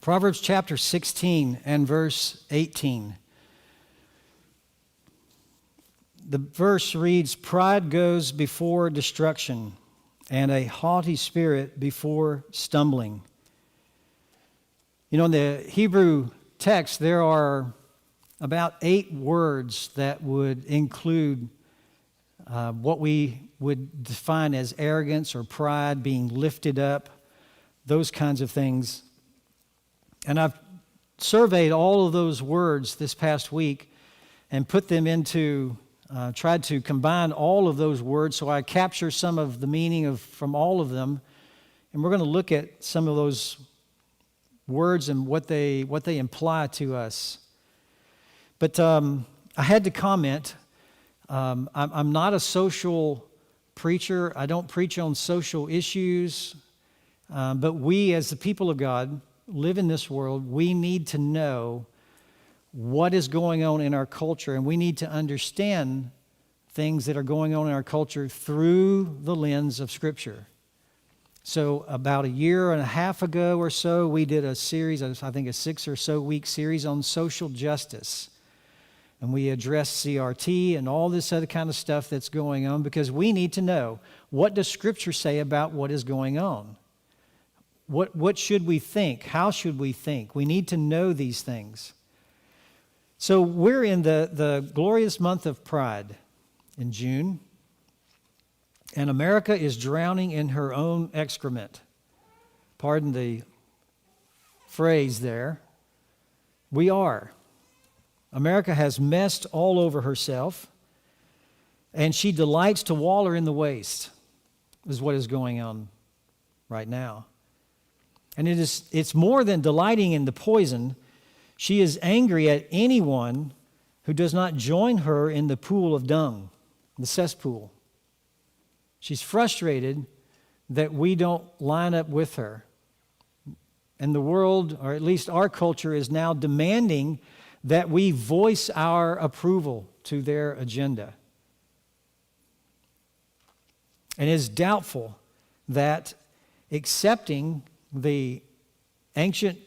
Proverbs chapter 16 and verse 18. The verse reads, "Pride goes before destruction, and a haughty spirit before stumbling." You know, in the Hebrew text, there are about 8 words that would include what we would define as arrogance or pride, being lifted up, those kinds of things. And I've surveyed all of those words this past week and put them into, tried to combine all of those words so I capture some of the meaning from all of them. And we're going to look at some of those words and what they imply to us. But I had to comment. I'm not a social preacher. I don't preach on social issues. But we, as the people of God, live in this world. We need to know what is going on in our culture, and we need to understand things that are going on in our culture through the lens of Scripture. So about a year and a half ago or so, we did a series, I think a 6 or so week series on social justice. And we addressed CRT and all this other kind of stuff that's going on, because we need to know, what does Scripture say about what is going on? What should we think? How should we think? We need to know these things. So we're in the glorious month of Pride in June, and America is drowning in her own excrement. Pardon the phrase there. We are. America has messed all over herself, and she delights to waller in the waste, is what is going on right now. And it's more than delighting in the poison. She is angry at anyone who does not join her in the pool of dung, the cesspool. She's frustrated that we don't line up with her. And the world, or at least our culture, is now demanding that we voice our approval to their agenda. And it is doubtful that accepting the ancient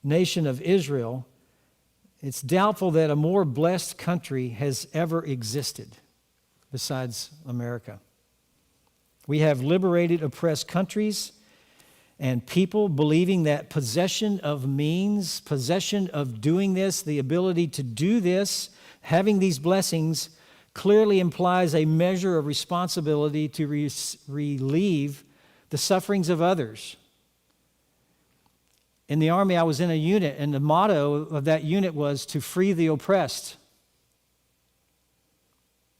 nation of Israel, it's doubtful that a more blessed country has ever existed besides America. We have liberated oppressed countries and people believing that possession of means, possession of doing this, the ability to do this, having these blessings, clearly implies a measure of responsibility to relieve the sufferings of others. In the Army, I was in a unit, and the motto of that unit was to free the oppressed.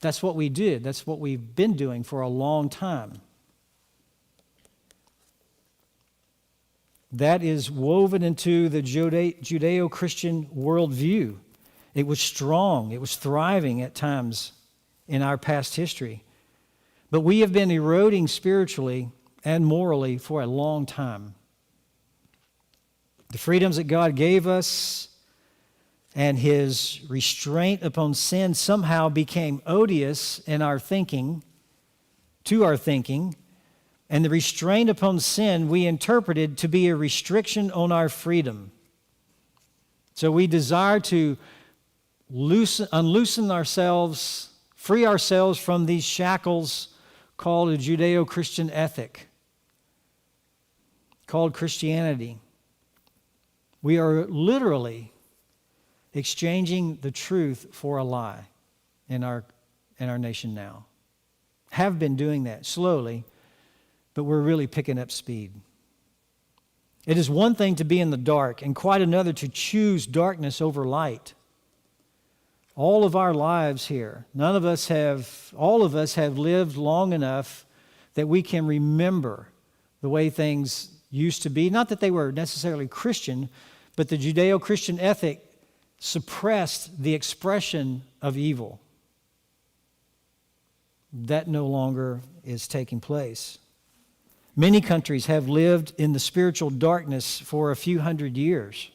That's what we did. That's what we've been doing for a long time. That is woven into the Judeo-Christian worldview. It was strong. It was thriving at times in our past history. But we have been eroding spiritually and morally for a long time. The freedoms that God gave us and His restraint upon sin somehow became odious in our thinking, to our thinking, and the restraint upon sin we interpreted to be a restriction on our freedom. So we desire to unloosen ourselves, free ourselves from these shackles called a Judeo-Christian ethic, called Christianity. We are literally exchanging the truth for a lie in our nation now. Have been doing that slowly, but we're really picking up speed. It is one thing to be in the dark, and quite another to choose darkness over light. All of our lives here, all of us have lived long enough that we can remember the way things used to be. Not that they were necessarily Christian, but the Judeo-Christian ethic suppressed the expression of evil. That no longer is taking place. Many countries have lived in the spiritual darkness for a few hundred years.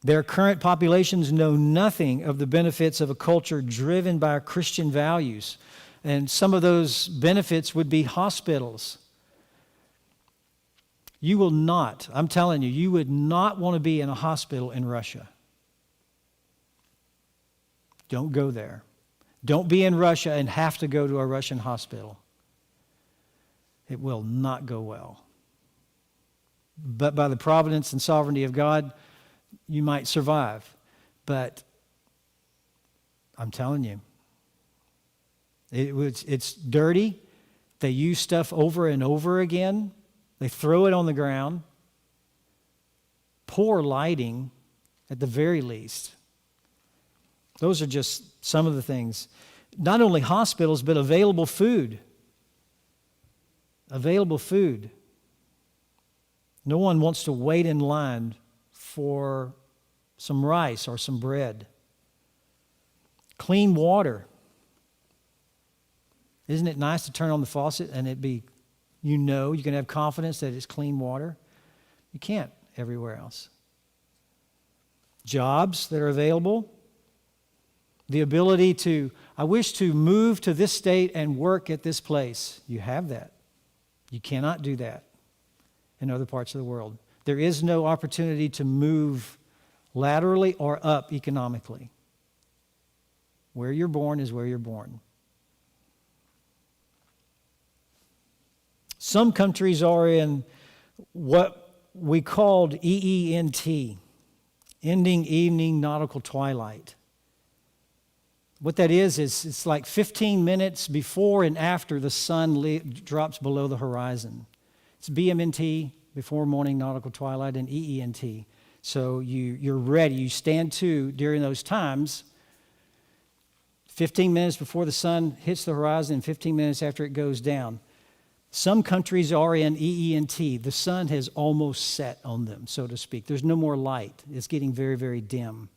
Their current populations know nothing of the benefits of a culture driven by Christian values. And some of those benefits would be hospitals. You will not, I'm telling you, you would not want to be in a hospital in Russia. Don't go there. Don't be in Russia and have to go to a Russian hospital. It will not go well. But by the providence and sovereignty of God, you might survive. But I'm telling you, it's dirty. They use stuff over and over again. They throw it on the ground. Poor lighting at the very least. Those are just some of the things. Not only hospitals, but available food. Available food. No one wants to wait in line for some rice or some bread. Clean water. Isn't it nice to turn on the faucet and you can have confidence that it's clean water? You can't everywhere else. Jobs that are available. The ability I wish to move to this state and work at this place. You have that. You cannot do that in other parts of the world. There is no opportunity to move laterally or up economically. Where you're born is where you're born. Some countries are in what we called EENT, ending evening nautical twilight. What that is it's like 15 minutes before and after the sun drops below the horizon. It's BMNT, before morning nautical twilight, and EENT. So you're ready. You stand to during those times, 15 minutes before the sun hits the horizon and 15 minutes after it goes down. Some countries are in EENT. The sun has almost set on them, so to speak. There's no more light. It's getting very, very dim.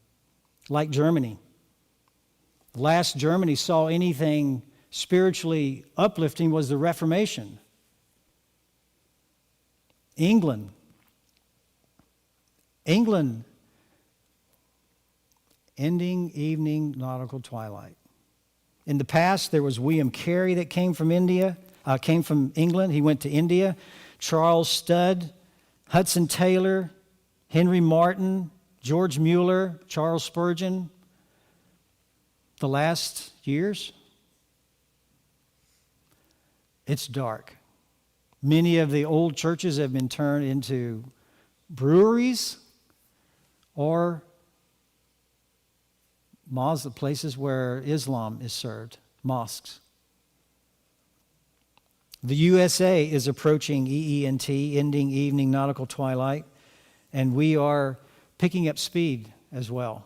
Like Germany. The last Germany saw anything spiritually uplifting was the Reformation. England, ending evening nautical twilight. In the past, there was William Carey that came from England. He went to India. Charles Studd, Hudson Taylor, Henry Martin, George Mueller, Charles Spurgeon. The last years, it's dark. Many of the old churches have been turned into breweries or mosques, places where Islam is served, mosques. The USA is approaching EENT, ending evening nautical twilight, and we are picking up speed as well.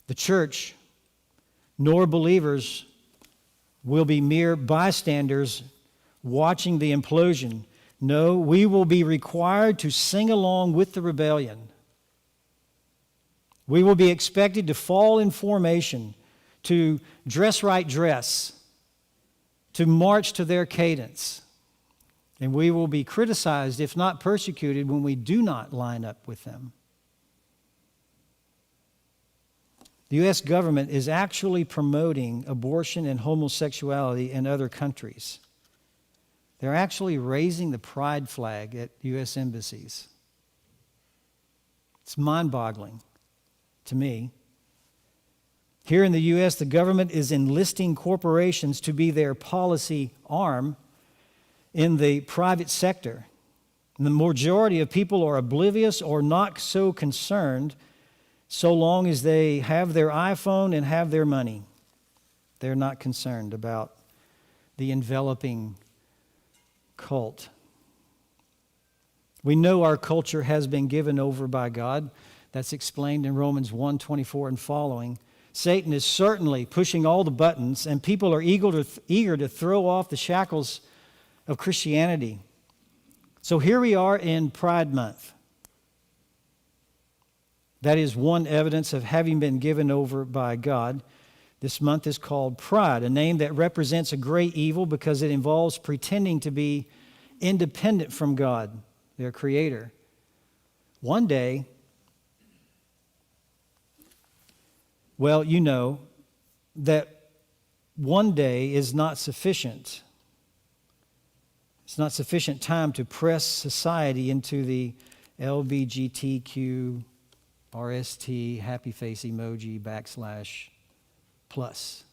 The church, nor believers, will be mere bystanders watching the implosion. No, we will be required to sing along with the rebellion. We will be expected to fall in formation, to dress right dress, to march to their cadence. And we will be criticized, if not persecuted, when we do not line up with them. The U.S. government is actually promoting abortion and homosexuality in other countries. They're actually raising the pride flag at U.S. embassies. It's mind-boggling to me. Here in the U.S., the government is enlisting corporations to be their policy arm in the private sector. And the majority of people are oblivious or not so concerned so long as they have their iPhone and have their money. They're not concerned about the enveloping cult. We know our culture has been given over by God. That's explained in Romans 1:24 and following. Satan is certainly pushing all the buttons, and people are eager to throw off the shackles of Christianity. So here we are in Pride Month. That is one evidence of having been given over by God. This month is called Pride, a name that represents a great evil because it involves pretending to be independent from God, their Creator. One day, well, you know that one day is not sufficient. It's not sufficient time to press society into the LBGTQ, RST, happy face emoji, / plus,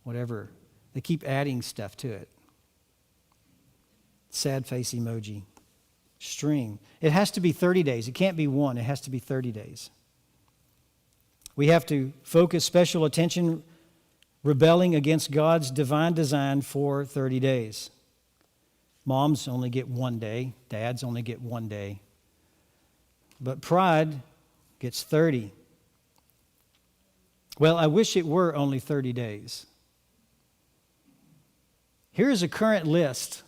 whatever. They keep adding stuff to it. Sad face emoji. String. It has to be 30 days. It can't be one. It has to be 30 days. We have to focus special attention rebelling against God's divine design for 30 days. Moms only get 1 day. Dads only get 1 day. But pride gets 30. Well, I wish it were only 30 days. Here's a current list.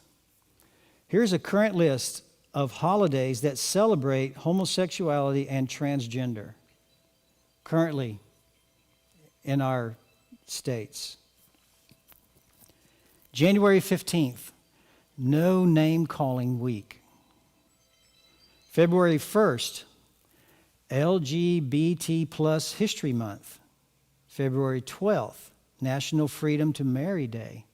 Here's a current list of holidays that celebrate homosexuality and transgender currently in our states. January 15th, No Name Calling Week. February 1st, LGBT plus History Month. February 12th, National Freedom to Marry Day.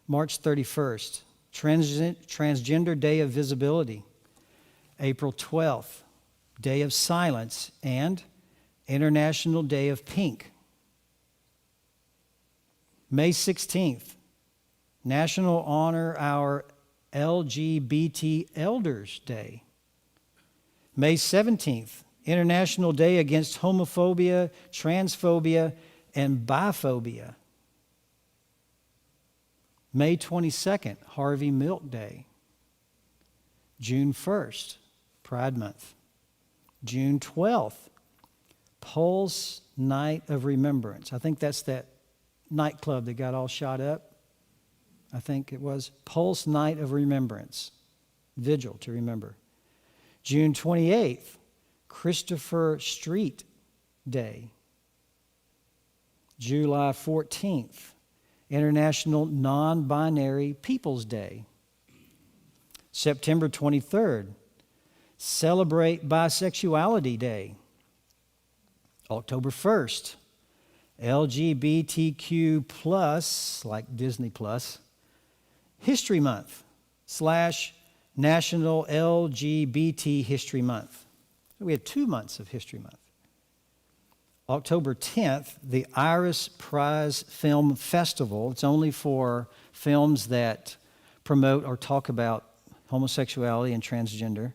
March 31st, Transgender Day of Visibility. April 12th, Day of Silence and International Day of Pink. May 16th, National Honor Our LGBT Elders Day. May 17th, International Day Against Homophobia, Transphobia, and Biphobia. May 22nd, Harvey Milk Day. June 1st, Pride Month. June 12th, Pulse Night of Remembrance. I think that's that nightclub that got all shot up. I think it was Pulse Night of Remembrance. Vigil to remember. June 28th, Christopher Street Day. July 14th, International Non-Binary Peoples Day. September 23rd, Celebrate Bisexuality Day. October 1st, LGBTQ plus, like Disney Plus, History Month / National LGBT History Month. So we had 2 months of History Month. October 10th, the Iris Prize Film Festival. It's only for films that promote or talk about homosexuality and transgender.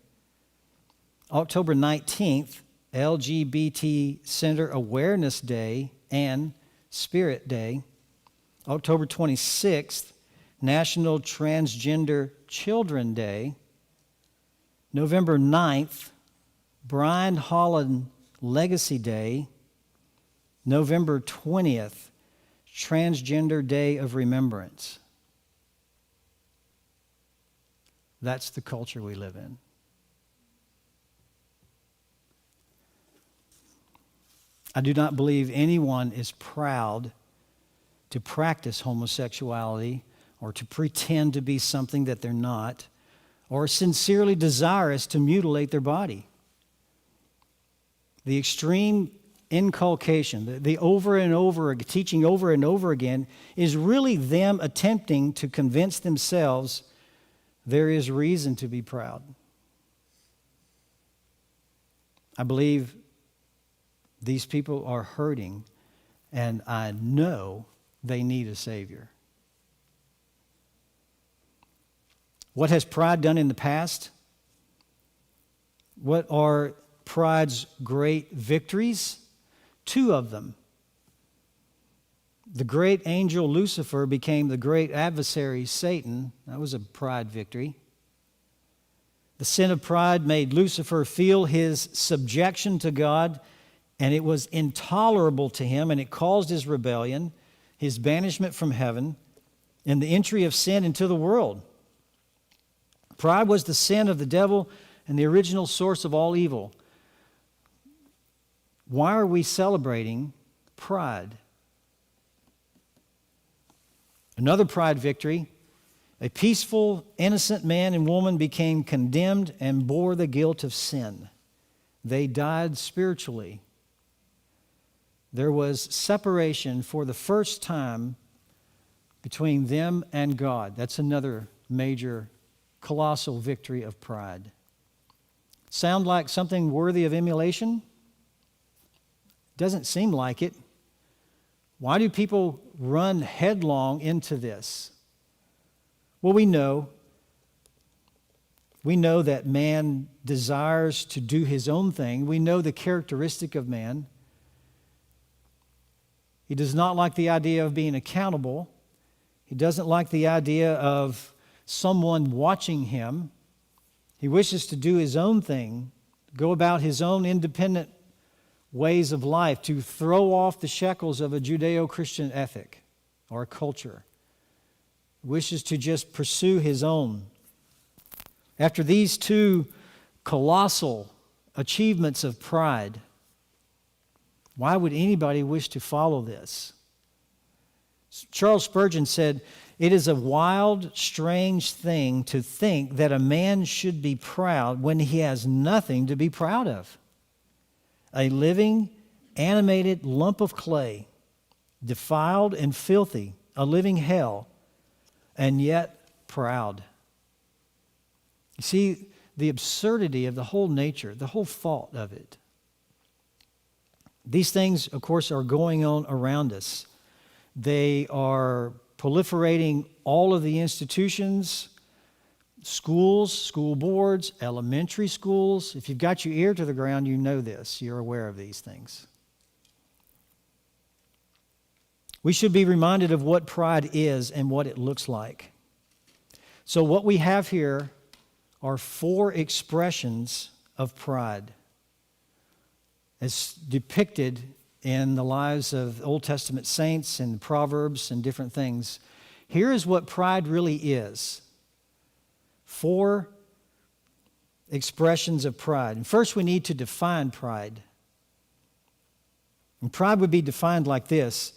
October 19th, LGBT Center Awareness Day and Spirit Day. October 26th, National Transgender Children Day. November 9th, Brian Holland Legacy Day. November 20th, Transgender Day of Remembrance. That's the culture we live in. I do not believe anyone is proud to practice homosexuality or to pretend to be something that they're not, or sincerely desirous to mutilate their body. The extreme inculcation, the over and over, teaching over and over again, is really them attempting to convince themselves there is reason to be proud. I believe these people are hurting, and I know they need a Savior. What has pride done in the past? What are pride's great victories? 2 of them. The great angel Lucifer became the great adversary Satan. That was a pride victory. The sin of pride made Lucifer feel his subjection to God, and it was intolerable to him, and it caused his rebellion, his banishment from heaven, and the entry of sin into the world. Pride was the sin of the devil and the original source of all evil. Why are we celebrating pride? Another pride victory. A peaceful, innocent man and woman became condemned and bore the guilt of sin. They died spiritually. There was separation for the first time between them and God. That's another major, colossal victory of pride. Sound like something worthy of emulation? Doesn't seem like it. Why do people run headlong into this? Well, we know that man desires to do his own thing. We know the characteristic of man. He does not like the idea of being accountable. He doesn't like the idea of someone watching him. He wishes to do his own thing, go about his own independent ways of life, to throw off the shackles of a Judeo-Christian ethic or culture. He wishes to just pursue his own. After these two colossal achievements of pride, why would anybody wish to follow this? Charles Spurgeon said, "It is a wild, strange thing to think that a man should be proud when he has nothing to be proud of. A living, animated lump of clay, defiled and filthy, a living hell, and yet proud." You see the absurdity of the whole nature, the whole thought of it. These things, of course, are going on around us. They are proliferating all of the institutions, schools, school boards, elementary schools. If you've got your ear to the ground, you know this. You're aware of these things. We should be reminded of what pride is and what it looks like. So what we have here are 4 expressions of pride as depicted in the lives of Old Testament saints and Proverbs and different things. Here is what pride really is. 4 expressions of pride. And first we need to define pride. And pride would be defined like this: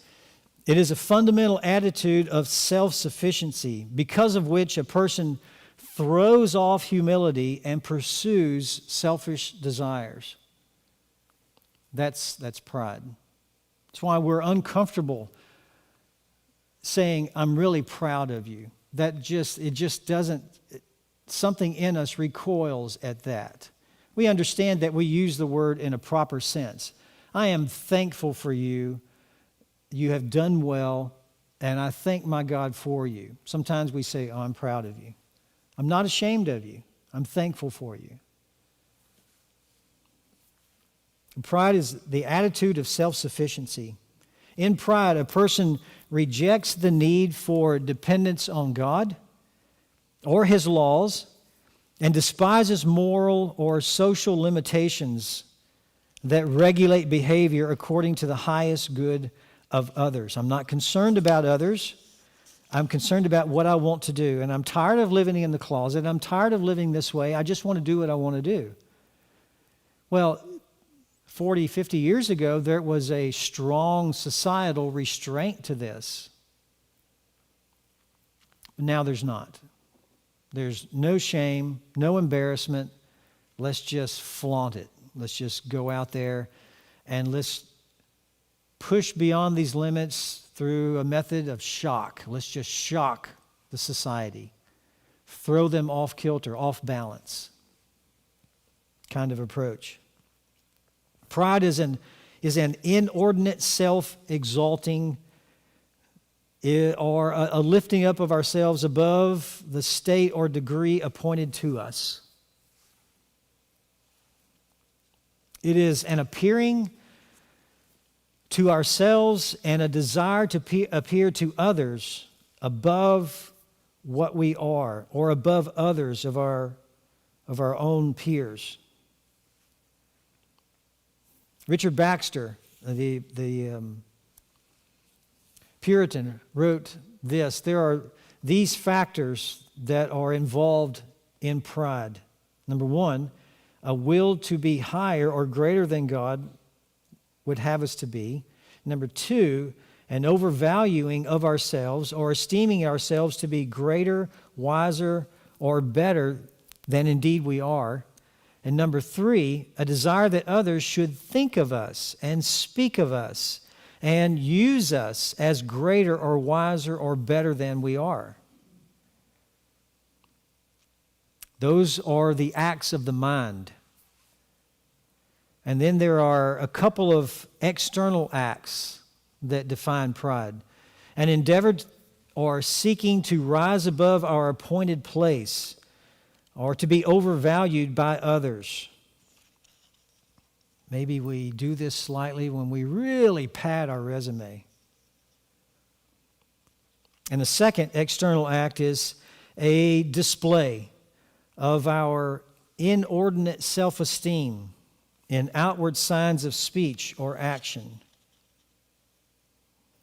it is a fundamental attitude of self-sufficiency, because of which a person throws off humility and pursues selfish desires. That's pride. That's why we're uncomfortable saying, "I'm really proud of you." It just doesn't, something in us recoils at that. We understand that we use the word in a proper sense. I am thankful for you. You have done well, and I thank my God for you. Sometimes we say, "Oh, I'm proud of you. I'm not ashamed of you. I'm thankful for you." Pride is the attitude of self-sufficiency. In pride, a person rejects the need for dependence on God or His laws and despises moral or social limitations that regulate behavior according to the highest good of others. I'm not concerned about others. I'm concerned about what I want to do. And I'm tired of living in the closet. I'm tired of living this way. I just want to do what I want to do. Well, 40, 50 years ago, there was a strong societal restraint to this. Now there's not. There's no shame, no embarrassment. Let's just flaunt it. Let's just go out there and let's push beyond these limits through a method of shock. Let's just shock the society. Throw them off kilter, off balance kind of approach. Pride is an inordinate self-exalting or a lifting up of ourselves above the state or degree appointed to us. It is an appearing to ourselves and a desire to appear to others above what we are, or above others of our own peers. Richard Baxter, the Puritan, wrote this: there are these factors that are involved in pride. Number one, a will to be higher or greater than God would have us to be. Number two, an overvaluing of ourselves or esteeming ourselves to be greater, wiser, or better than indeed we are. And number three, a desire that others should think of us and speak of us and use us as greater or wiser or better than we are. Those are the acts of the mind. And then there are a couple of external acts that define pride. An endeavor or seeking to rise above our appointed place or to be overvalued by others. Maybe we do this slightly when we really pad our resume. And the second external act is a display of our inordinate self-esteem in outward signs of speech or action.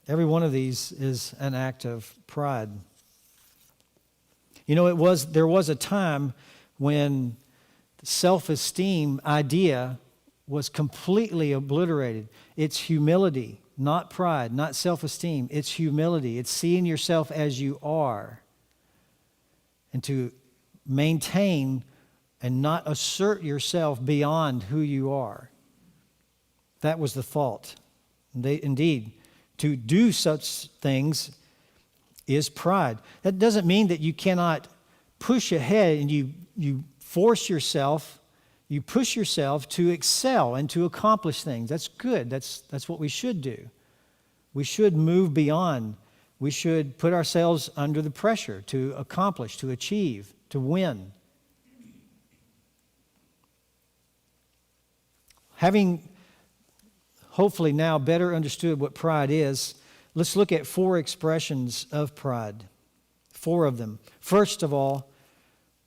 Every one of these is an act of pride. You know, there was a time when the self-esteem idea was completely obliterated. It's humility, not pride, not self-esteem. It's humility. It's seeing yourself as you are and to maintain and not assert yourself beyond who you are. That was the thought. Indeed, to do such things is pride. That doesn't mean that you cannot push ahead and you force yourself, you push yourself to excel and to accomplish things. That's good. That's what we should do. We should move beyond. We should put ourselves under the pressure to accomplish, to achieve, to win. Having hopefully now better understood what pride is, let's look at 4 expressions of pride. 4 of them. First of all,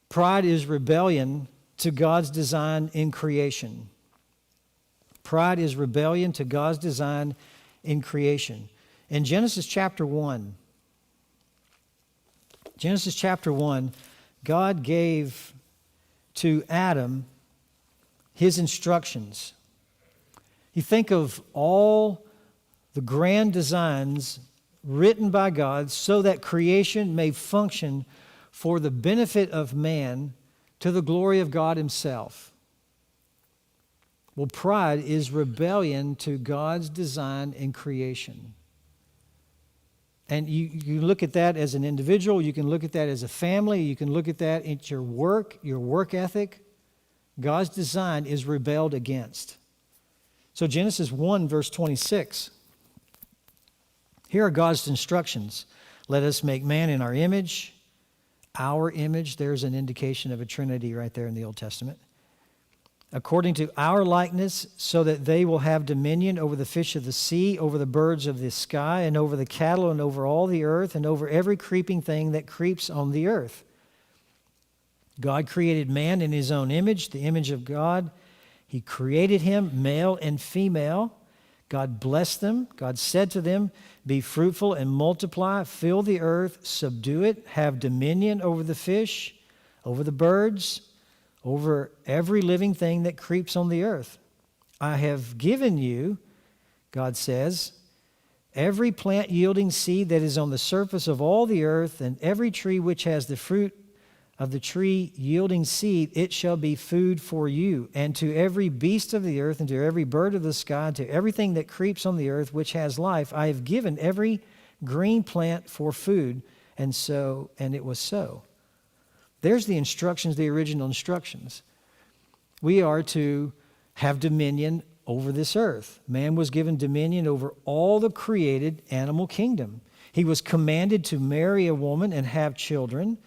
pride is rebellion to God's design in creation. Pride is rebellion to God's design in creation. In Genesis chapter 1, God gave to Adam his instructions. You think of all the grand designs written by God so that creation may function for the benefit of man to the glory of God himself. Well, pride is rebellion to God's design in creation. And you look at that as an individual, you can look at that as a family, you can look at that in your work ethic. God's design is rebelled against. So Genesis 1, verse 26. Here are God's instructions. Let us make man in our image. Our image, there's an indication of a Trinity right there in the Old Testament. According to our likeness, so that they will have dominion over the fish of the sea, over the birds of the sky, and over the cattle, and over all the earth, and over every creeping thing that creeps on the earth. God created man in his own image, the image of God. He created him, male and female. God blessed them. God said to them, be fruitful and multiply, fill the earth, subdue it, have dominion over the fish, over the birds, over every living thing that creeps on the earth. I have given you, God says, every plant yielding seed that is on the surface of all the earth, and every tree which has the fruit of the tree yielding seed, it shall be food for you. And to every beast of the earth, and to every bird of the sky, and to everything that creeps on the earth which has life, I have given every green plant for food. And it was so. There's the instructions, the original instructions. We are to have dominion over this earth. Man was given dominion over all the created animal kingdom. He was commanded to marry a woman and have children.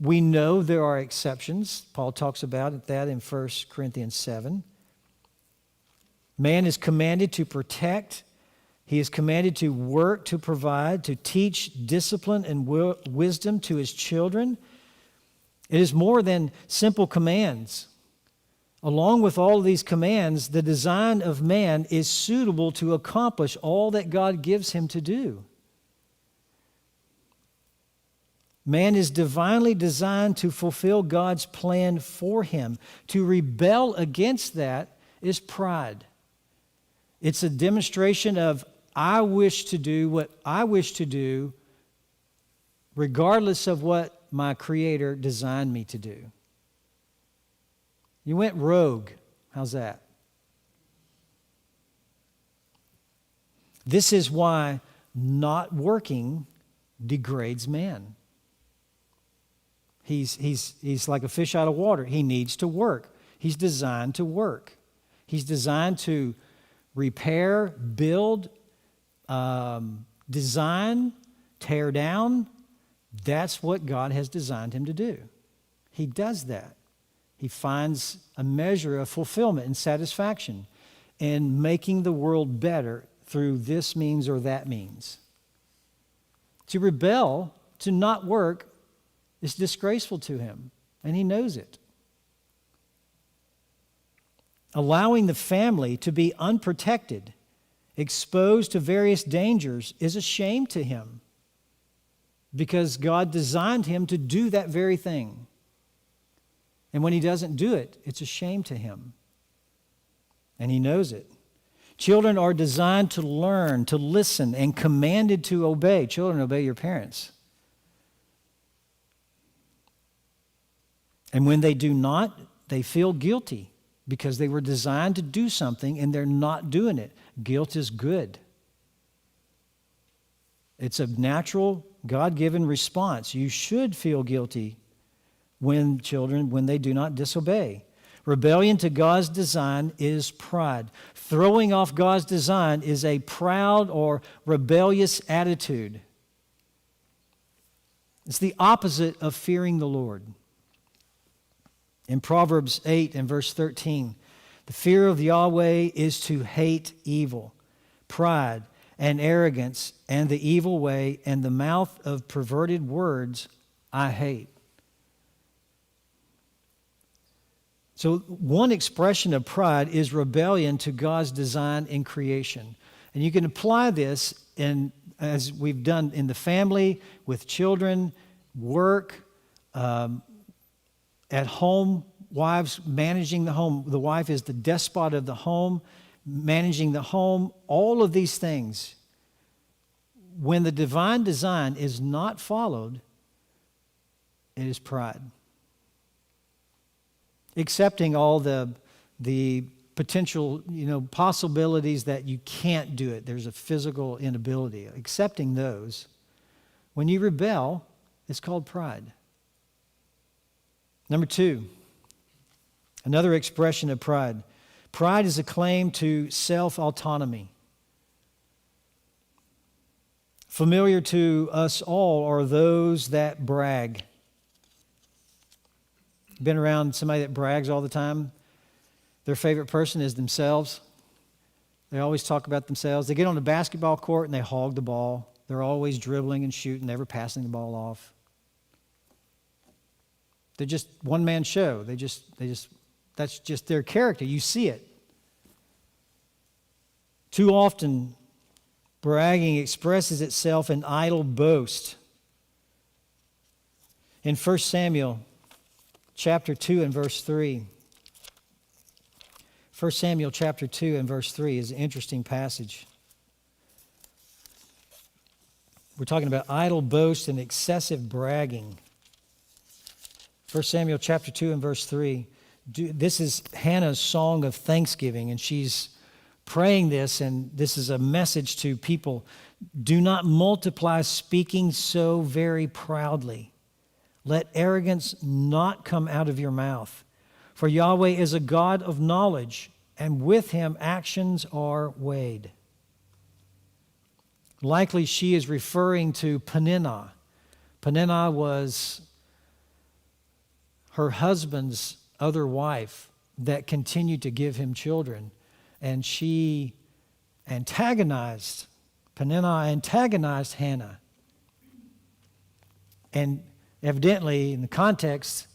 We know there are exceptions. Paul talks about that in 1 Corinthians 7. Man is commanded to protect. He is commanded to work, to provide, to teach discipline and wisdom to his children. It is more than simple commands. Along with all of these commands, the design of man is suitable to accomplish all that God gives him to do. Man is divinely designed to fulfill God's plan for him. To rebel against that is pride. It's a demonstration of, I wish to do what I wish to do, regardless of what my Creator designed me to do. You went rogue. How's that? This is why not working degrades man. He's like a fish out of water. He needs to work. He's designed to work. He's designed to repair, build, design, tear down. That's what God has designed him to do. He does that. He finds a measure of fulfillment and satisfaction in making the world better through this means or that means. To rebel, to not work, is disgraceful to him, and he knows it. Allowing the family to be unprotected, exposed to various dangers, is a shame to him because God designed him to do that very thing. And when he doesn't do it, it's a shame to him. And he knows it. Children are designed to learn, to listen, and commanded to obey. Children, obey your parents. And when they do not, they feel guilty because they were designed to do something and they're not doing it. Guilt is good. It's a natural, God-given response. You should feel guilty when they do not disobey. Rebellion to God's design is pride. Throwing off God's design is a proud or rebellious attitude. It's the opposite of fearing the Lord. In Proverbs 8 and verse 13, the fear of Yahweh is to hate evil, pride, and arrogance, and the evil way, and the mouth of perverted words I hate. So one expression of pride is rebellion to God's design in creation. And you can apply this as we've done in the family, with children, work, at home, wives managing the home. The wife is the despot of the home, managing the home, all of these things. When the divine design is not followed, it is pride. Accepting all the potential, possibilities that you can't do it. There's a physical inability. Accepting those. When you rebel, it's called pride. Number 2, another expression of pride. Pride is a claim to self-autonomy. Familiar to us all are those that brag. Been around somebody that brags all the time? Their favorite person is themselves. They always talk about themselves. They get on the basketball court and they hog the ball. They're always dribbling and shooting, never passing the ball off. They're just one-man show. That's just their character. You see it. Too often, bragging expresses itself in idle boast. In 1 Samuel chapter 2 and verse 3. 1 Samuel chapter 2 and verse 3 is an interesting passage. We're talking about idle boast and excessive bragging. 1 Samuel chapter 2 and verse 3. This is Hannah's song of thanksgiving, and she's praying this, and this is a message to people. Do not multiply speaking so very proudly. Let arrogance not come out of your mouth. For Yahweh is a God of knowledge, and with him actions are weighed. Likely she is referring to Peninnah. Peninnah was her husband's other wife that continued to give him children. And she Peninnah antagonized Hannah. And evidently, in the context,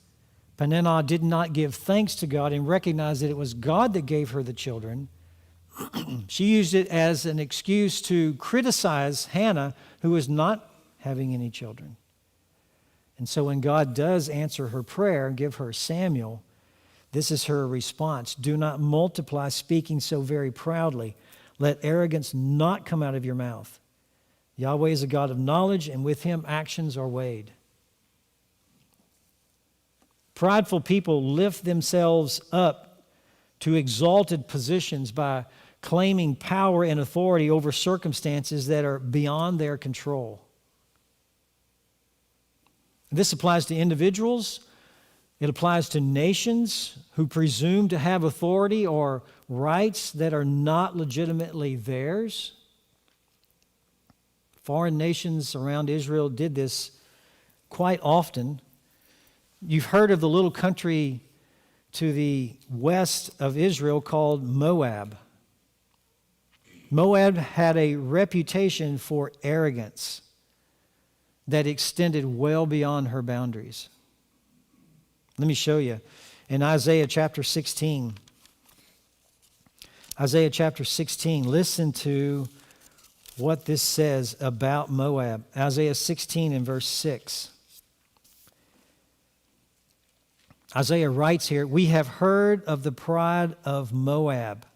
Peninnah did not give thanks to God and recognize that it was God that gave her the children. She used it as an excuse to criticize Hannah, who was not having any children. And so when God does answer her prayer and give her Samuel, this is her response. Do not multiply speaking so very proudly. Let arrogance not come out of your mouth. Yahweh is a God of knowledge, and with him actions are weighed. Prideful people lift themselves up to exalted positions by claiming power and authority over circumstances that are beyond their control. This applies to individuals. It applies to nations who presume to have authority or rights that are not legitimately theirs. Foreign nations around Israel did this quite often. You've heard of the little country to the west of Israel called Moab. Moab had a reputation for arrogance that extended well beyond her boundaries. Let me show you. In Isaiah chapter 16, listen to what this says about Moab. Isaiah 16 and verse 6. Isaiah writes here, "We have heard of the pride of Moab,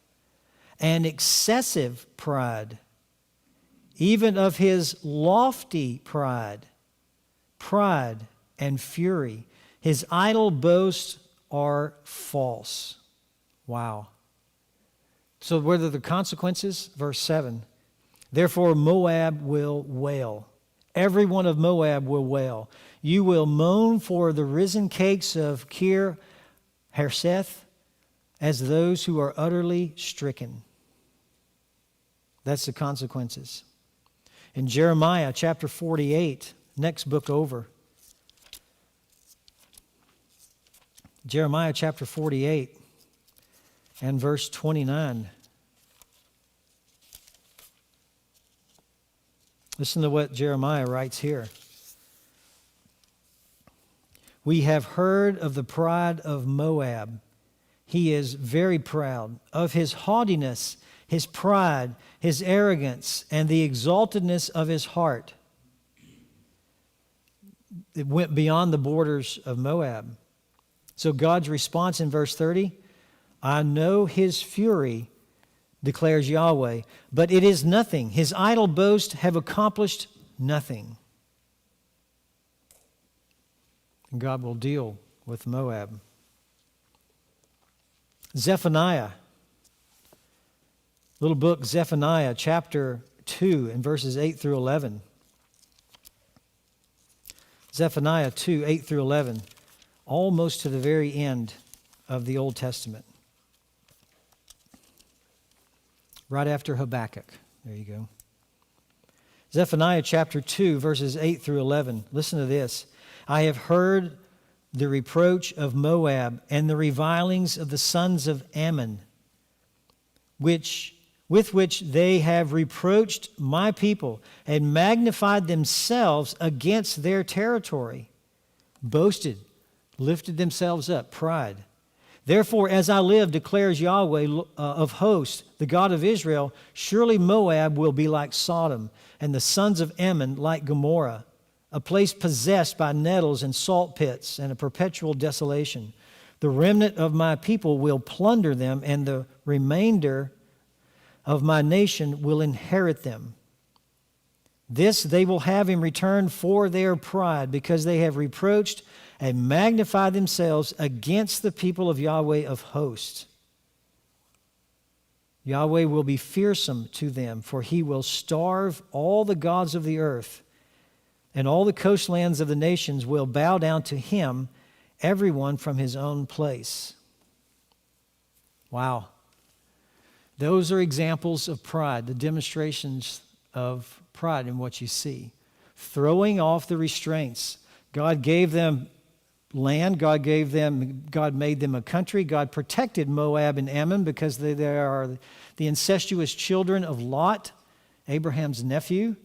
and excessive pride, even of his lofty pride and fury. His idle boasts are false." Wow. So what are the consequences? Verse 7. "Therefore Moab will wail. Every one of Moab will wail. You will moan for the risen cakes of Kir Hareseth as those who are utterly stricken." That's the consequences. In Jeremiah chapter 48, next book over. Jeremiah chapter 48 and verse 29. Listen to what Jeremiah writes here. "We have heard of the pride of Moab. He is very proud. Of his haughtiness, his pride, his arrogance, and the exaltedness of his heart." It went beyond the borders of Moab. So God's response in verse 30, "I know his fury, declares Yahweh, but it is nothing. His idle boasts have accomplished nothing." And God will deal with Moab. Zephaniah, little book Zephaniah chapter 2 and verses 8 through 11. Zephaniah 2, 8 through 11, almost to the very end of the Old Testament. Right after Habakkuk. There you go. Zephaniah chapter 2, verses 8 through 11. Listen to this. "I have heard the reproach of Moab and the revilings of the sons of Ammon, with which they have reproached my people and magnified themselves against their territory, boasted, lifted themselves up, pride. Therefore, as I live, declares Yahweh of hosts, the God of Israel, surely Moab will be like Sodom, and the sons of Ammon like Gomorrah, a place possessed by nettles and salt pits and a perpetual desolation. The remnant of my people will plunder them, and the remainder of my nation will inherit them. This they will have in return for their pride, because they have reproached and magnified themselves against the people of Yahweh of hosts. Yahweh will be fearsome to them, for he will starve all the gods of the earth, and all the coastlands of the nations will bow down to him, everyone from his own place." Wow. Those are examples of pride, the demonstrations of pride in what you see. Throwing off the restraints. God gave them land. God made them a country. God protected Moab and Ammon because they are the incestuous children of Lot, Abraham's nephew.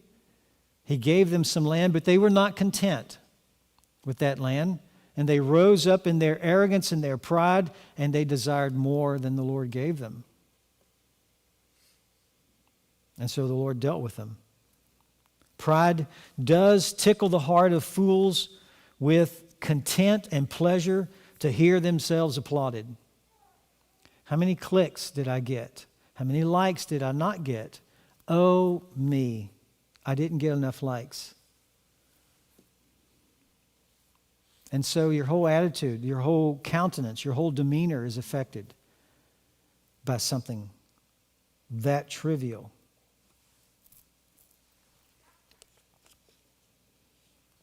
He gave them some land, but they were not content with that land. And they rose up in their arrogance and their pride, and they desired more than the Lord gave them. And so the Lord dealt with them. Pride does tickle the heart of fools with content and pleasure to hear themselves applauded. How many clicks did I get? How many likes did I not get? Oh, me. I didn't get enough likes. And so your whole attitude, your whole countenance, your whole demeanor is affected by something that trivial.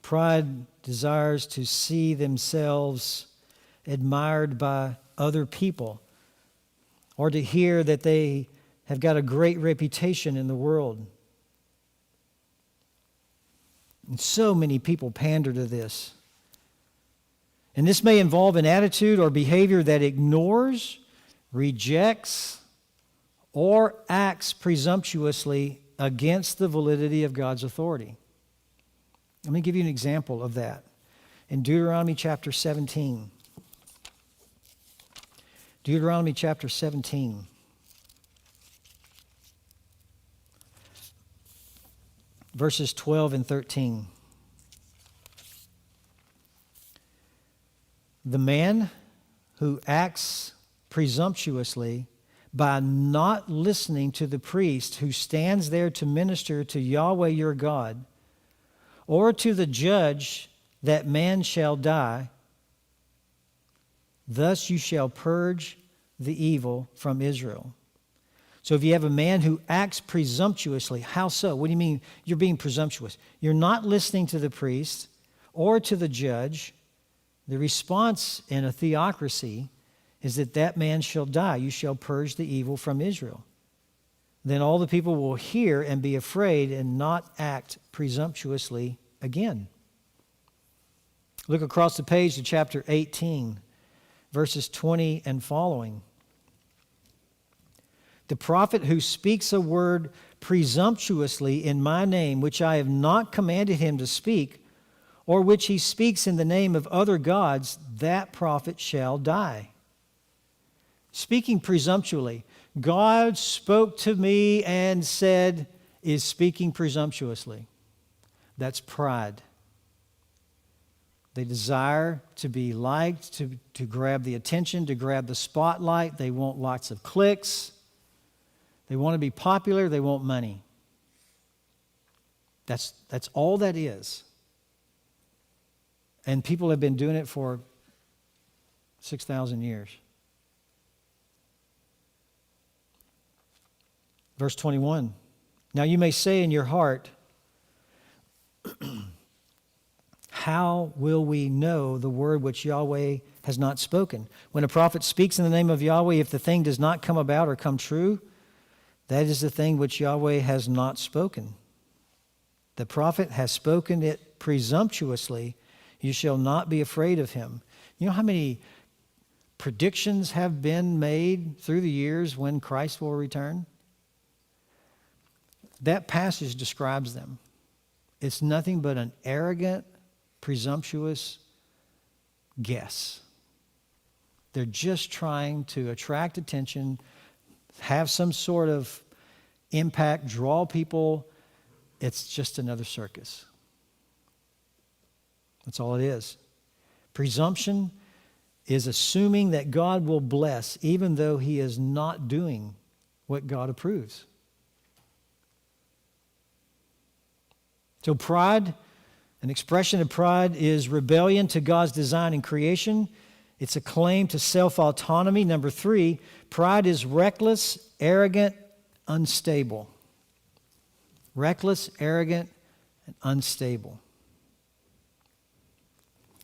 Pride desires to see themselves admired by other people, or to hear that they have got a great reputation in the world. And so many people pander to this. And this may involve an attitude or behavior that ignores, rejects, or acts presumptuously against the validity of God's authority. Let me give you an example of that. In Deuteronomy chapter 17. Deuteronomy chapter 17. Verses 12 and 13. The man who acts presumptuously by not listening to the priest who stands there to minister to Yahweh your God, or to the judge, that man shall die. Thus you shall purge the evil from Israel. So if you have a man who acts presumptuously, how so? What do you mean you're being presumptuous? You're not listening to the priest or to the judge. The response in a theocracy is that that man shall die. You shall purge the evil from Israel. Then all the people will hear and be afraid and not act presumptuously again. Look across the page to chapter 18, verses 20 and following. The prophet who speaks a word presumptuously in my name, which I have not commanded him to speak, or which he speaks in the name of other gods, that prophet shall die. Speaking presumptuously, God spoke to me and said, is speaking presumptuously. That's pride. They desire to be liked, to grab the attention, to grab the spotlight. They want lots of clicks. They want to be popular. They want money. That's all that is. And people have been doing it for 6,000 years. Verse 21. Now you may say in your heart, how will we know the word which Yahweh has not spoken? When a prophet speaks in the name of Yahweh, if the thing does not come about or come true, that is the thing which Yahweh has not spoken. The prophet has spoken it presumptuously. You shall not be afraid of him. You know how many predictions have been made through the years when Christ will return? That passage describes them. It's nothing but an arrogant, presumptuous guess. They're just trying to attract attention, have some sort of impact, draw people. It's just another circus. That's all it is. Presumption is assuming that God will bless even though he is not doing what God approves. So pride, an expression of pride, is rebellion to God's design and creation. It's a claim to self-autonomy. Number 3, pride is reckless, arrogant, unstable. Reckless, arrogant, and unstable.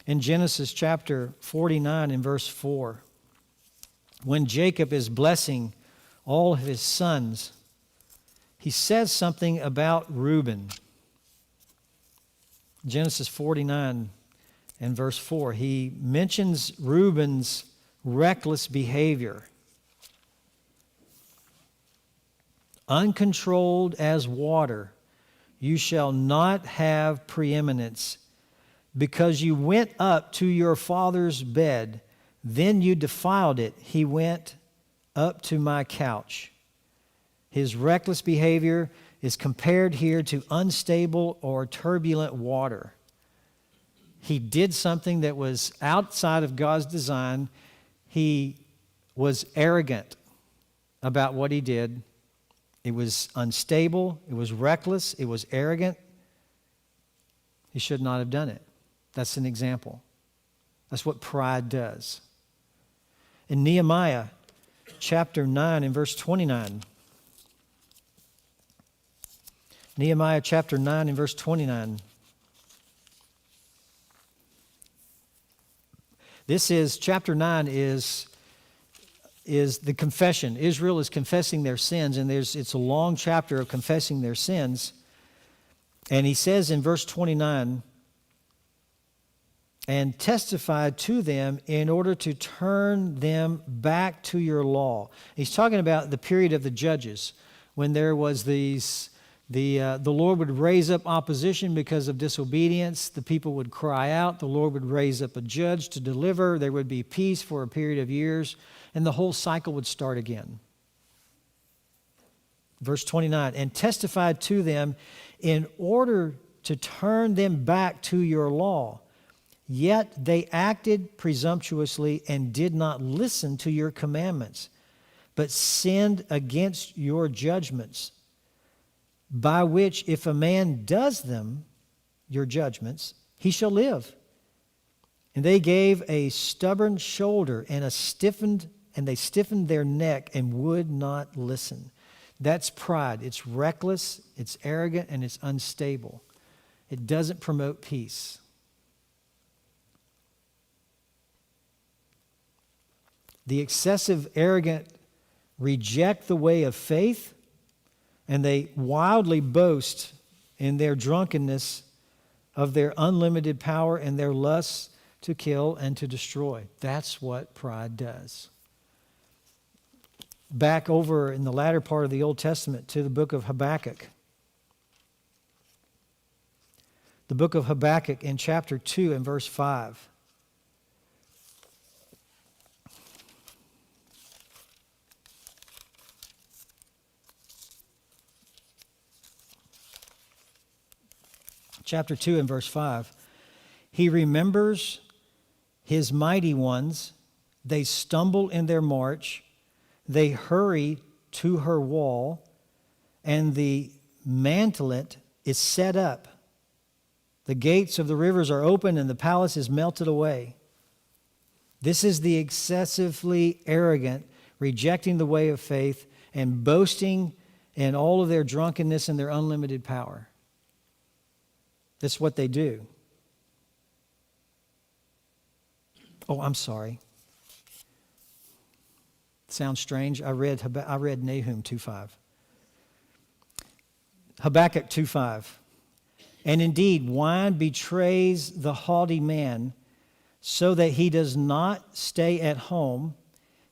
In Genesis chapter 49 and verse 4, when Jacob is blessing all of his sons, he says something about Reuben. Genesis 49 and verse 4, he mentions Reuben's reckless behavior. Uncontrolled as water, you shall not have preeminence, because you went up to your father's bed, then you defiled it. He went up to my couch. His reckless behavior is compared here to unstable or turbulent water. He did something that was outside of God's design. He was arrogant about what he did. It was unstable. It was reckless. It was arrogant. He should not have done it. That's an example. That's what pride does. In Nehemiah chapter 9 and verse 29, Nehemiah chapter 9 and verse 29. This is, chapter 9 is the confession. Israel is confessing their sins, and it's a long chapter of confessing their sins. And he says in verse 29, and testify to them in order to turn them back to your law. He's talking about the period of the judges, when there was the Lord would raise up opposition because of disobedience. The people would cry out. The Lord would raise up a judge to deliver. There would be peace for a period of years, and the whole cycle would start again. Verse 29, and testify to them in order to turn them back to your law. Yet they acted presumptuously and did not listen to your commandments, but sinned against your judgments, by which if a man does them, your judgments, he shall live. And they gave a stubborn shoulder and they stiffened their neck and would not listen. That's pride. It's reckless, it's arrogant, and it's unstable. It doesn't promote peace. The excessive arrogant reject the way of faith, and they wildly boast in their drunkenness of their unlimited power and their lusts to kill and to destroy. That's what pride does. Back over in the latter part of the Old Testament to the book of Habakkuk. The book of Habakkuk in chapter 2 and verse 5. Chapter 2 and verse 5. He remembers his mighty ones. They stumble in their march. They hurry to her wall, and the mantelet is set up. The gates of the rivers are open, and the palace is melted away. This is the excessively arrogant, rejecting the way of faith and boasting in all of their drunkenness and their unlimited power. That's what they do. Oh, I'm sorry. Sounds strange. I read Nahum 2:5. Habakkuk 2:5. And indeed, wine betrays the haughty man, so that he does not stay at home.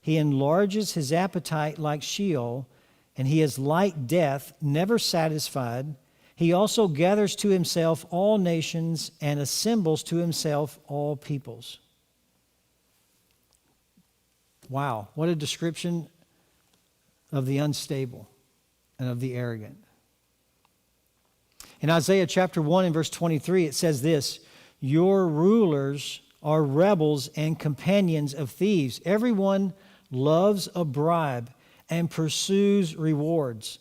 He enlarges his appetite like Sheol, and he is like death, never satisfied. He also gathers to himself all nations and assembles to himself all peoples. Wow, what a description of the unstable and of the arrogant. In Isaiah chapter 1 and verse 23, it says this, your rulers are rebels and companions of thieves. Everyone loves a bribe and pursues rewards.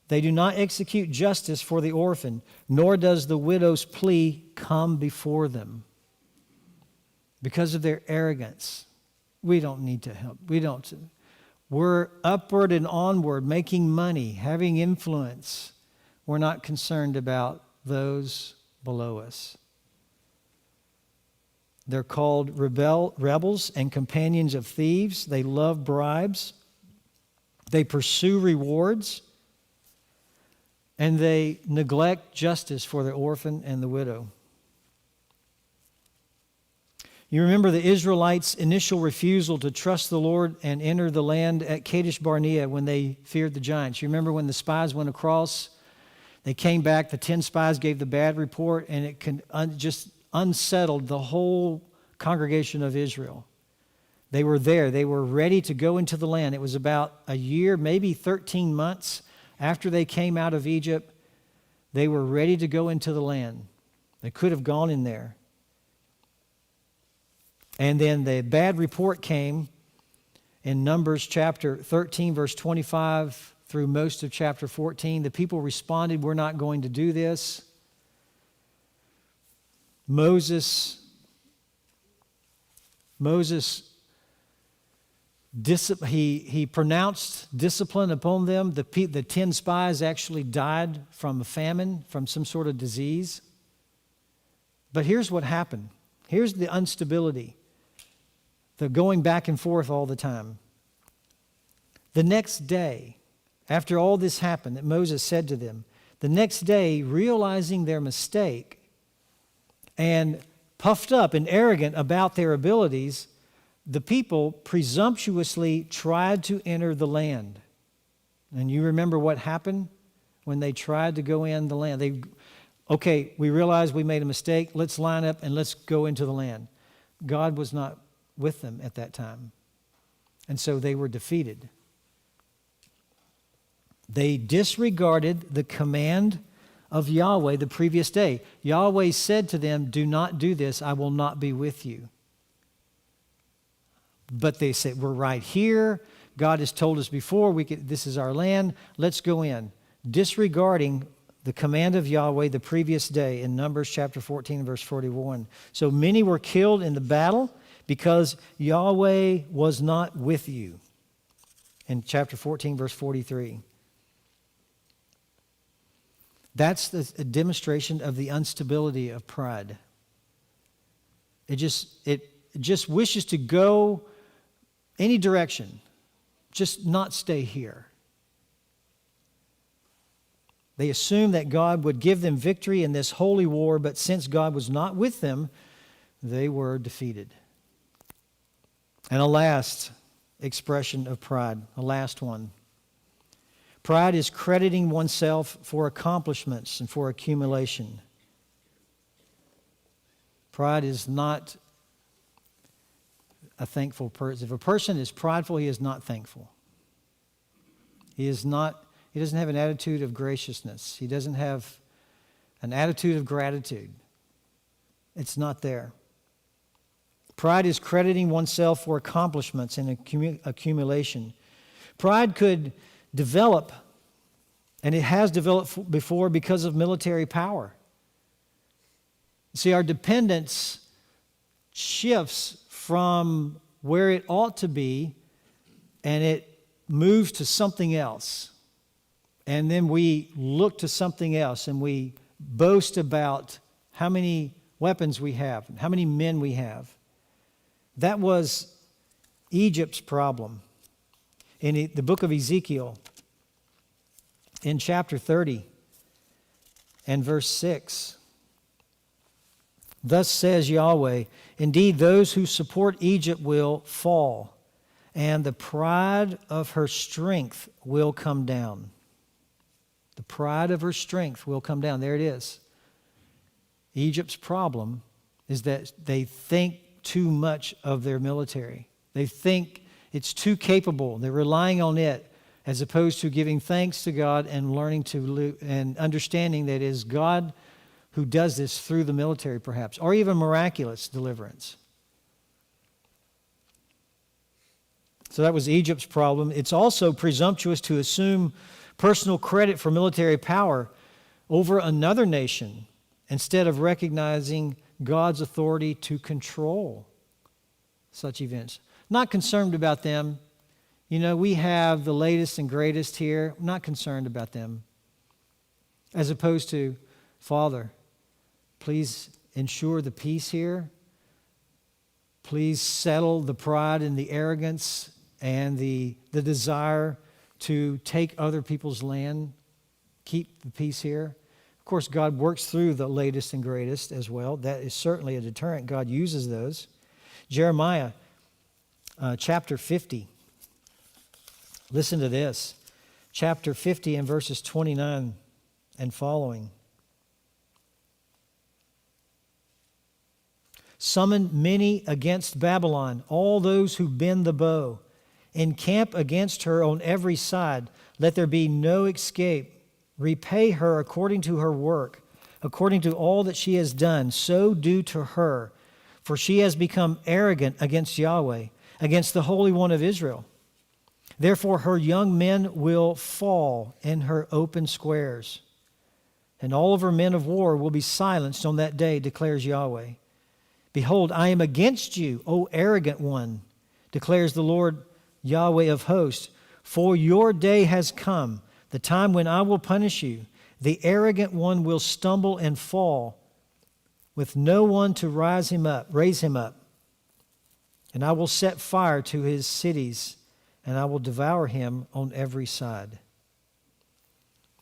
They do not execute justice for the orphan, nor does the widow's plea come before them. Because of their arrogance, we don't need to help. We're upward and onward, making money, having influence. We're not concerned about those below us. They're called rebels and companions of thieves. They love bribes. They pursue rewards. And they neglect justice for the orphan and the widow. You remember the Israelites' initial refusal to trust the Lord and enter the land at Kadesh Barnea when they feared the giants. You remember when the spies went across? They came back, the 10 spies gave the bad report, and it just unsettled the whole congregation of Israel. They were there. They were ready to go into the land. It was about a year, maybe 13 months after they came out of Egypt. They were ready to go into the land. They could have gone in there. And then the bad report came in Numbers chapter 13, verse 25 through most of chapter 14. The people responded, we're not going to do this. Moses he pronounced discipline upon them. The 10 spies actually died from a famine, from some sort of disease. But here's what happened. Here's the instability. the going back and forth all the time. The next day, after all this happened that Moses said to them, the next day, realizing their mistake and puffed up and arrogant about their abilities, the people presumptuously tried to enter the land. And you remember what happened when they tried to go in the land. Okay, we realize we made a mistake. Let's line up and let's go into the land. God was not with them at that time. And so they were defeated. They disregarded the command of Yahweh the previous day. Yahweh said to them, do not do this, I will not be with you. But they said, we're right here. God has told us before, this is our land, let's go in. Disregarding the command of Yahweh the previous day in Numbers chapter 14, verse 41. So many were killed in the battle because Yahweh was not with you. In chapter 14, verse 43. That's a demonstration of the instability of pride. It just wishes to go any direction, just not stay here. They assumed that God would give them victory in this holy war, but since God was not with them, they were defeated. And a last expression of pride, a last one. Pride is crediting oneself for accomplishments and for accumulation. Pride is not a thankful person. If a person is prideful, he is not thankful. He doesn't have an attitude of graciousness. He doesn't have an attitude of gratitude. It's not there. Pride is crediting oneself for accomplishments and accumulation. Pride could develop, and it has developed before because of military power. See, our dependence shifts from where it ought to be, and it moves to something else. And then we look to something else, and we boast about how many weapons we have, and how many men we have. That was Egypt's problem. In the book of Ezekiel, in chapter 30 and verse 6, thus says Yahweh, indeed those who support Egypt will fall, and the pride of her strength will come down. The pride of her strength will come down. There it is. Egypt's problem is that they think too much of their military. They think it's too capable. They're relying on it as opposed to giving thanks to God and learning to and understanding that it is God who does this through the military perhaps, or even miraculous deliverance. So that was Egypt's problem. It's also presumptuous to assume personal credit for military power over another nation instead of recognizing God's authority to control such events. Not concerned about them. You know, we have the latest and greatest here. I'm not concerned about them. As opposed to, Father, please ensure the peace here. Please settle the pride and the arrogance and the desire to take other people's land. Keep the peace here. Of course, God works through the latest and greatest as well. That is certainly a deterrent. God uses those. Jeremiah chapter 50. Listen to this. Chapter 50 and verses 29 and following. Summon many against Babylon, all those who bend the bow. Encamp against her on every side. Let there be no escape. Repay her according to her work, according to all that she has done. So do to her. For she has become arrogant against Yahweh, against the Holy One of Israel. Therefore her young men will fall in her open squares, and all of her men of war will be silenced on that day, declares Yahweh. Behold, I am against you, O arrogant one, declares the Lord Yahweh of hosts. For your day has come, the time when I will punish you. The arrogant one will stumble and fall, with no one to raise him up. And I will set fire to his cities, and I will devour him on every side.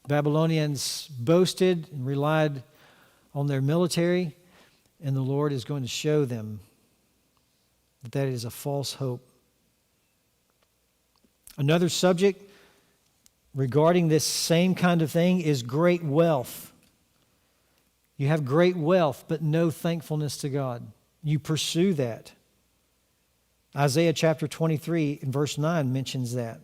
Babylonians boasted and relied on their military, and the Lord is going to show them that that is a false hope. Another subject regarding this same kind of thing is great wealth. You have great wealth, but no thankfulness to God. You pursue that. Isaiah chapter 23 and verse 9 mentions that.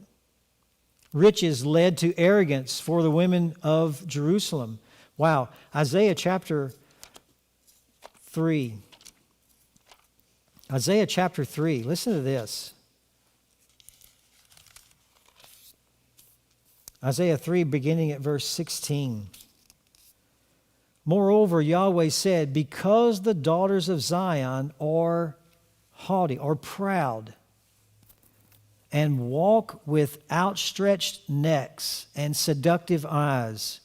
Riches led to arrogance for the women of Jerusalem. Wow. Isaiah chapter 3. Isaiah chapter 3. Listen to this. Isaiah 3, beginning at verse 16. Moreover, Yahweh said, because the daughters of Zion are haughty, or proud, and walk with outstretched necks and seductive eyes,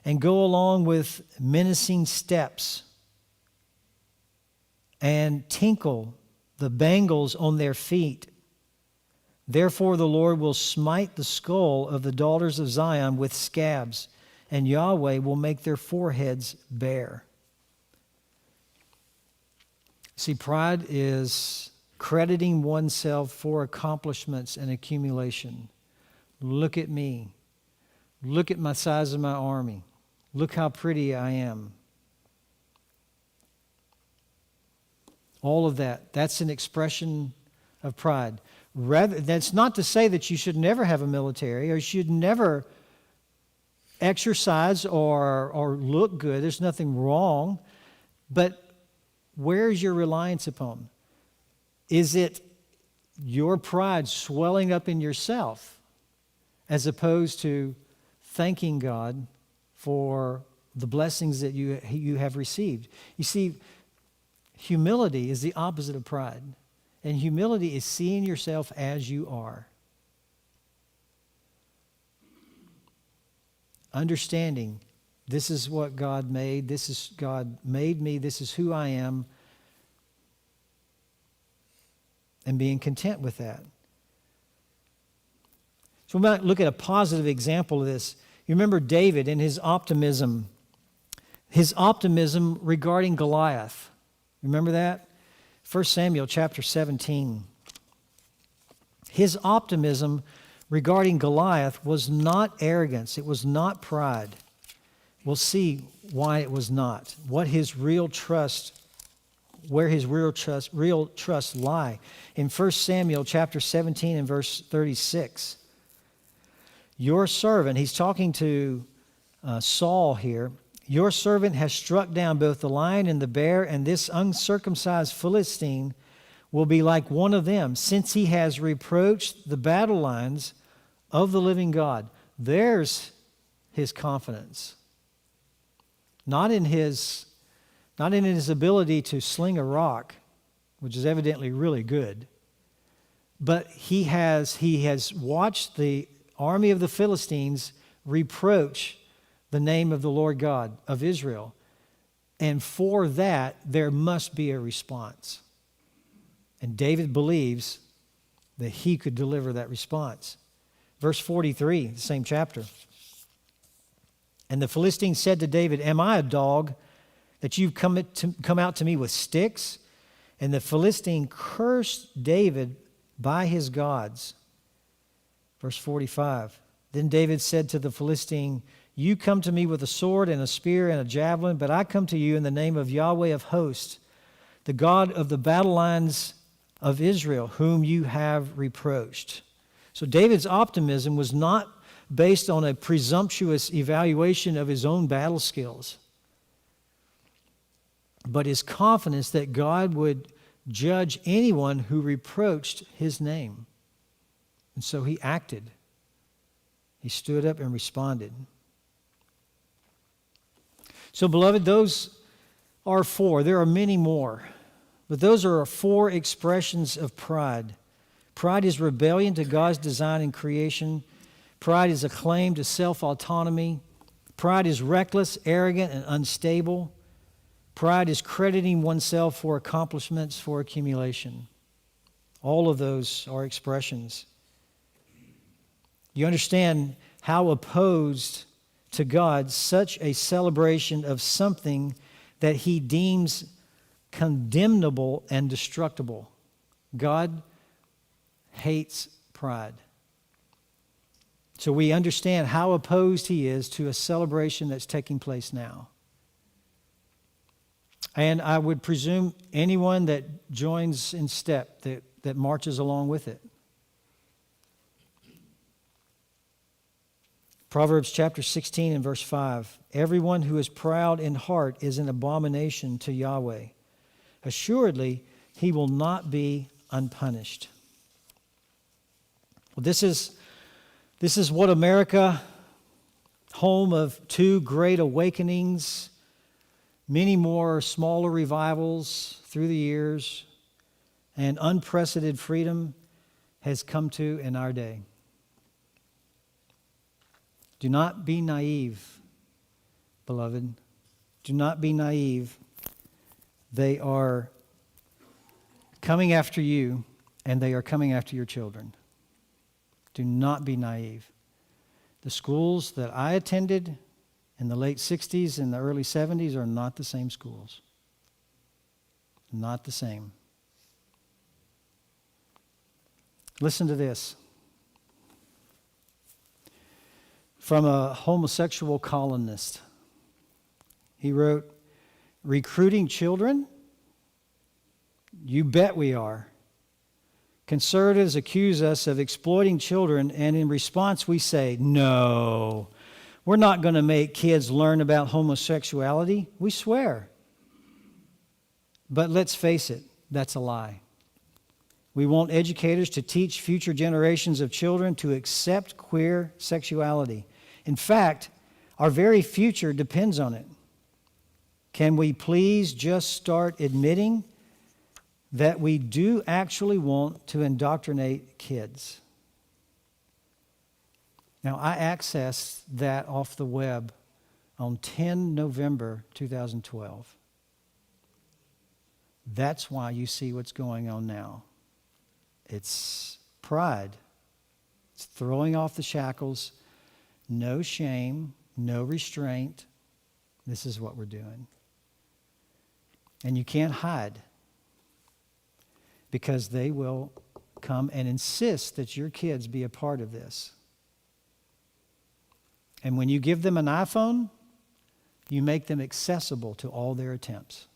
and go along with menacing steps, and tinkle the bangles on their feet. Therefore the Lord will smite the skull of the daughters of Zion with scabs, and Yahweh will make their foreheads bare. See, pride is crediting oneself for accomplishments and accumulation. Look at me. Look at my size of my army. Look how pretty I am. All of that, that's an expression of pride. That's not to say that you should never have a military or you should never exercise or look good. There's nothing wrong. But where is your reliance upon? Is it your pride swelling up in yourself as opposed to thanking God for the blessings that you have received? You see, humility is the opposite of pride. And humility is seeing yourself as you are. Understanding this is what God made. This is God made me. This is who I am. And being content with that. So we might look at a positive example of this. You remember David and his optimism regarding Goliath. Remember that? 1 Samuel chapter 17. His optimism regarding Goliath was not arrogance. It was not pride. We'll see why it was not. Where his real trust lie. In 1 Samuel chapter 17 and verse 36. Your servant, he's talking to Saul here. Your servant has struck down both the lion and the bear, and this uncircumcised Philistine will be like one of them, since he has reproached the battle lines of the living God. There's his confidence. Not in his ability to sling a rock, which is evidently really good, but he has watched the army of the Philistines reproach the name of the Lord God of Israel. And for that, there must be a response. And David believes that he could deliver that response. Verse 43, the same chapter. And the Philistine said to David, am I a dog that you've come out to me with sticks? And the Philistine cursed David by his gods. Verse 45. Then David said to the Philistine, you come to me with a sword and a spear and a javelin, but I come to you in the name of Yahweh of hosts, the God of the battle lines of Israel, whom you have reproached. So David's optimism was not based on a presumptuous evaluation of his own battle skills, but his confidence that God would judge anyone who reproached his name. And so he acted. He stood up and responded. So, beloved, those are four. There are many more. But those are four expressions of pride. Pride is rebellion to God's design and creation. Pride is a claim to self-autonomy. Pride is reckless, arrogant, and unstable. Pride is crediting oneself for accomplishments, for accumulation. All of those are expressions. You understand how opposed to God such a celebration of something that he deems condemnable and destructible. God hates pride. So we understand how opposed he is to a celebration that's taking place now. And I would presume anyone that joins in step, that marches along with it. Proverbs chapter 16 and verse 5. Everyone who is proud in heart is an abomination to Yahweh. Assuredly, he will not be unpunished. Well, this is what America, home of two great awakenings, many more smaller revivals through the years, and unprecedented freedom has come to in our day. Do not be naive, beloved. Do not be naive. They are coming after you, and they are coming after your children. Do not be naive. The schools that I attended in the late 60s and the early 70s are not the same schools. Not the same. Listen to this. From a homosexual columnist. He wrote, "Recruiting children? You bet we are. Conservatives accuse us of exploiting children, and in response we say, no, we're not going to make kids learn about homosexuality. We swear. But let's face it, that's a lie. We want educators to teach future generations of children to accept queer sexuality. In fact, our very future depends on it. Can we please just start admitting that we do actually want to indoctrinate kids?" Now, I accessed that off the web on 10 November 2012. That's why you see what's going on now. It's pride. It's throwing off the shackles. No shame, no restraint. This is what we're doing. And you can't hide, because they will come and insist that your kids be a part of this. And when you give them an iPhone, you make them accessible to all their attempts.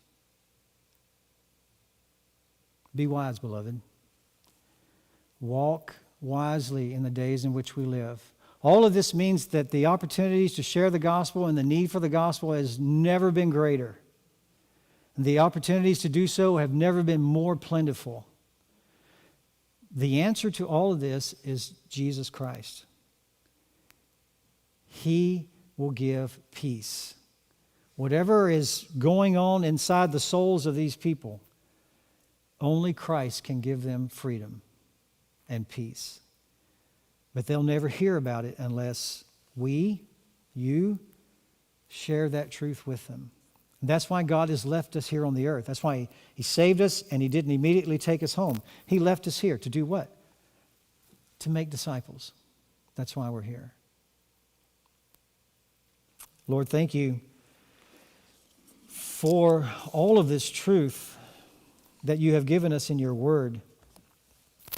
Be wise, beloved. Walk wisely in the days in which we live. All of this means that the opportunities to share the gospel and the need for the gospel has never been greater. The opportunities to do so have never been more plentiful. The answer to all of this is Jesus Christ. He will give peace. Whatever is going on inside the souls of these people, only Christ can give them freedom and peace. But they'll never hear about it unless you, share that truth with them. And that's why God has left us here on the earth. That's why He saved us, and He didn't immediately take us home. He left us here to do what? To make disciples. That's why we're here. Lord, thank you for all of this truth that you have given us in your word.